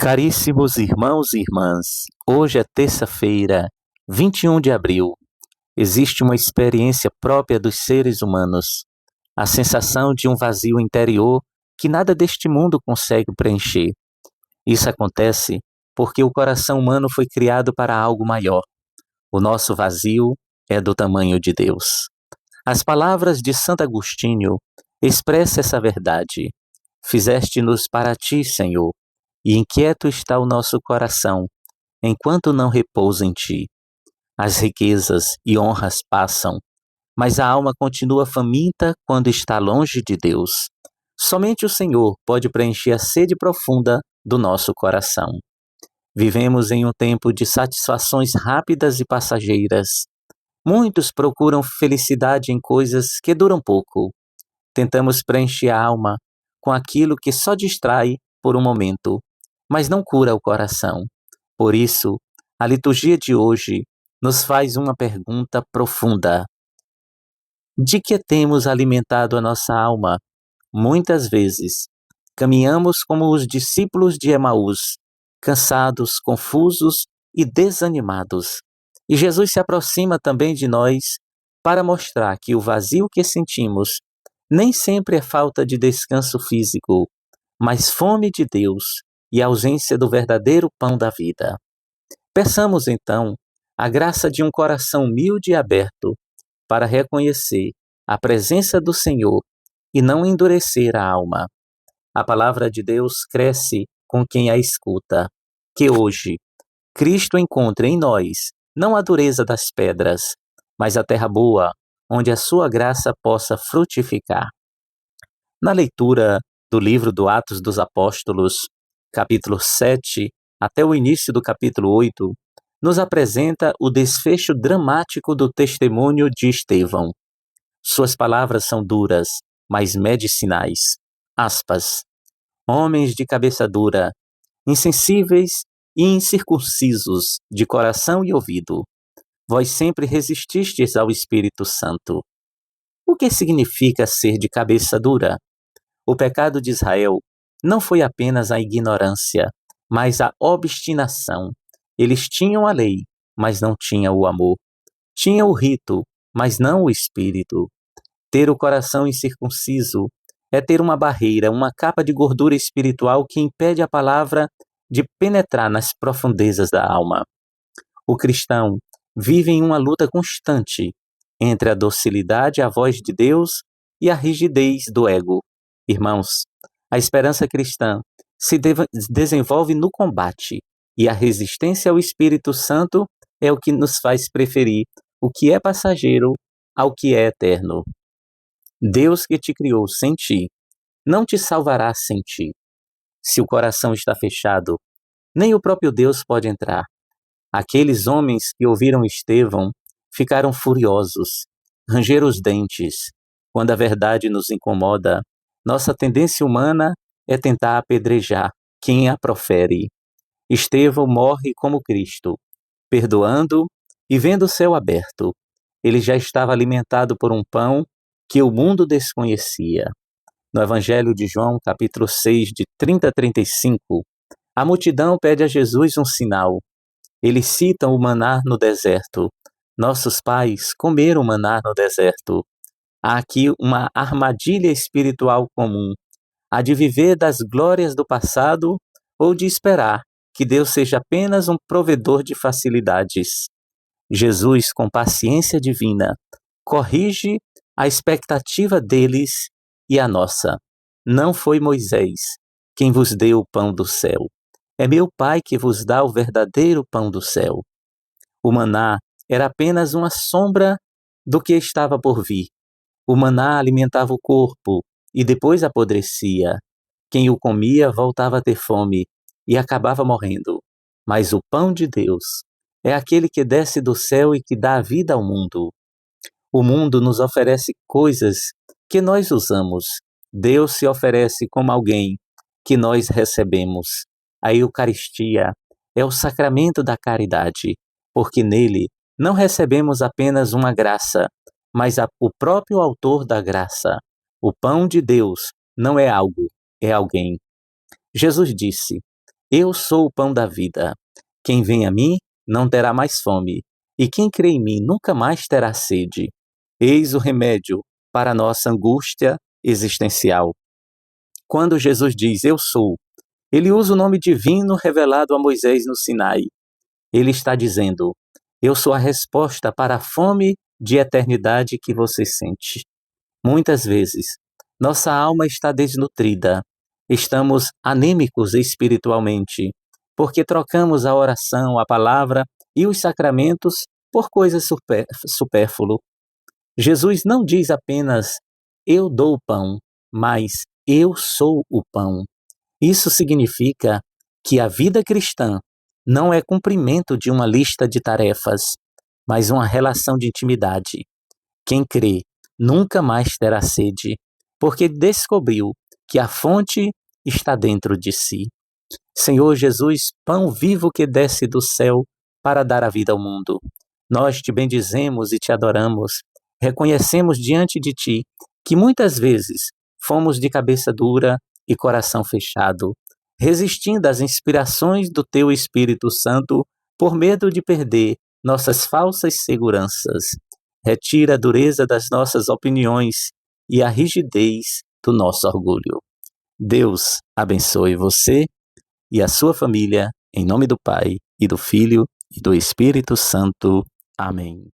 Caríssimos irmãos e irmãs, hoje é terça-feira, 21 de abril. Existe uma experiência própria dos seres humanos, a sensação de um vazio interior que nada deste mundo consegue preencher. Isso acontece porque o coração humano foi criado para algo maior. O nosso vazio é do tamanho de Deus. As palavras de Santo Agostinho expressam essa verdade. Fizeste-nos para ti, Senhor, e inquieto está o nosso coração, enquanto não repousa em ti. As riquezas e honras passam, mas a alma continua faminta quando está longe de Deus. Somente o Senhor pode preencher a sede profunda do nosso coração. Vivemos em um tempo de satisfações rápidas e passageiras. Muitos procuram felicidade em coisas que duram pouco. Tentamos preencher a alma com aquilo que só distrai por um momento, mas não cura o coração. Por isso, a liturgia de hoje nos faz uma pergunta profunda. De que temos alimentado a nossa alma? Muitas vezes, caminhamos como os discípulos de Emaús, cansados, confusos e desanimados. E Jesus se aproxima também de nós para mostrar que o vazio que sentimos nem sempre é falta de descanso físico, mas fome de Deus e ausência do verdadeiro pão da vida. Peçamos então a graça de um coração humilde e aberto para reconhecer a presença do Senhor e não endurecer a alma. A palavra de Deus cresce com quem a escuta. Que hoje Cristo encontre em nós não a dureza das pedras, mas a terra boa, onde a sua graça possa frutificar. Na leitura do livro do Atos dos Apóstolos, capítulo 7, até o início do capítulo 8, nos apresenta o desfecho dramático do testemunho de Estevão. Suas palavras são duras, mas medicinais. Aspas. Homens de cabeça dura, insensíveis e incircuncisos de coração e ouvido, vós sempre resististes ao Espírito Santo. O que significa ser de cabeça dura? O pecado de Israel não foi apenas a ignorância, mas a obstinação. Eles tinham a lei, mas não tinham o amor. Tinham o rito, mas não o espírito. Ter o coração incircunciso é ter uma barreira, uma capa de gordura espiritual que impede a palavra de penetrar nas profundezas da alma. O cristão vive em uma luta constante entre a docilidade à voz de Deus e a rigidez do ego. Irmãos, a esperança cristã se desenvolve no combate e a resistência ao Espírito Santo é o que nos faz preferir o que é passageiro ao que é eterno. Deus que te criou sem ti, não te salvará sem ti. Se o coração está fechado, nem o próprio Deus pode entrar. Aqueles homens que ouviram Estevão ficaram furiosos, rangeram os dentes. Quando a verdade nos incomoda, nossa tendência humana é tentar apedrejar quem a profere. Estevão morre como Cristo, perdoando e vendo o céu aberto. Ele já estava alimentado por um pão que o mundo desconhecia. No Evangelho de João, capítulo 6, de 30 a 35, a multidão pede a Jesus um sinal. Eles citam o maná no deserto. Nossos pais comeram maná no deserto. Há aqui uma armadilha espiritual comum, a de viver das glórias do passado ou de esperar que Deus seja apenas um provedor de facilidades. Jesus, com paciência divina, corrige a expectativa deles e a nossa. Não foi Moisés quem vos deu o pão do céu. É meu Pai que vos dá o verdadeiro pão do céu. O maná era apenas uma sombra do que estava por vir. O maná alimentava o corpo e depois apodrecia. Quem o comia voltava a ter fome e acabava morrendo. Mas o pão de Deus é aquele que desce do céu e que dá vida ao mundo. O mundo nos oferece coisas que nós usamos. Deus se oferece como alguém que nós recebemos. A Eucaristia é o sacramento da caridade, porque nele não recebemos apenas uma graça, mas o próprio autor da graça. O pão de Deus não é algo, é alguém. Jesus disse: Eu sou o pão da vida. Quem vem a mim não terá mais fome, e quem crê em mim nunca mais terá sede. Eis o remédio para a nossa angústia existencial. Quando Jesus diz eu sou, ele usa o nome divino revelado a Moisés no Sinai. Ele está dizendo: eu sou a resposta para a fome de eternidade que você sente. Muitas vezes, nossa alma está desnutrida, estamos anêmicos espiritualmente, porque trocamos a oração, a palavra e os sacramentos por coisas supérfluas. Jesus não diz apenas eu dou o pão, mas eu sou o pão. Isso significa que a vida cristã não é cumprimento de uma lista de tarefas, mas uma relação de intimidade. Quem crê nunca mais terá sede, porque descobriu que a fonte está dentro de si. Senhor Jesus, pão vivo que desce do céu para dar a vida ao mundo. Nós te bendizemos e te adoramos. Reconhecemos diante de ti que muitas vezes fomos de cabeça dura e coração fechado, resistindo às inspirações do teu Espírito Santo por medo de perder nossas falsas seguranças. Retira a dureza das nossas opiniões e a rigidez do nosso orgulho. Deus abençoe você e a sua família, em nome do Pai, e do Filho, e do Espírito Santo. Amém.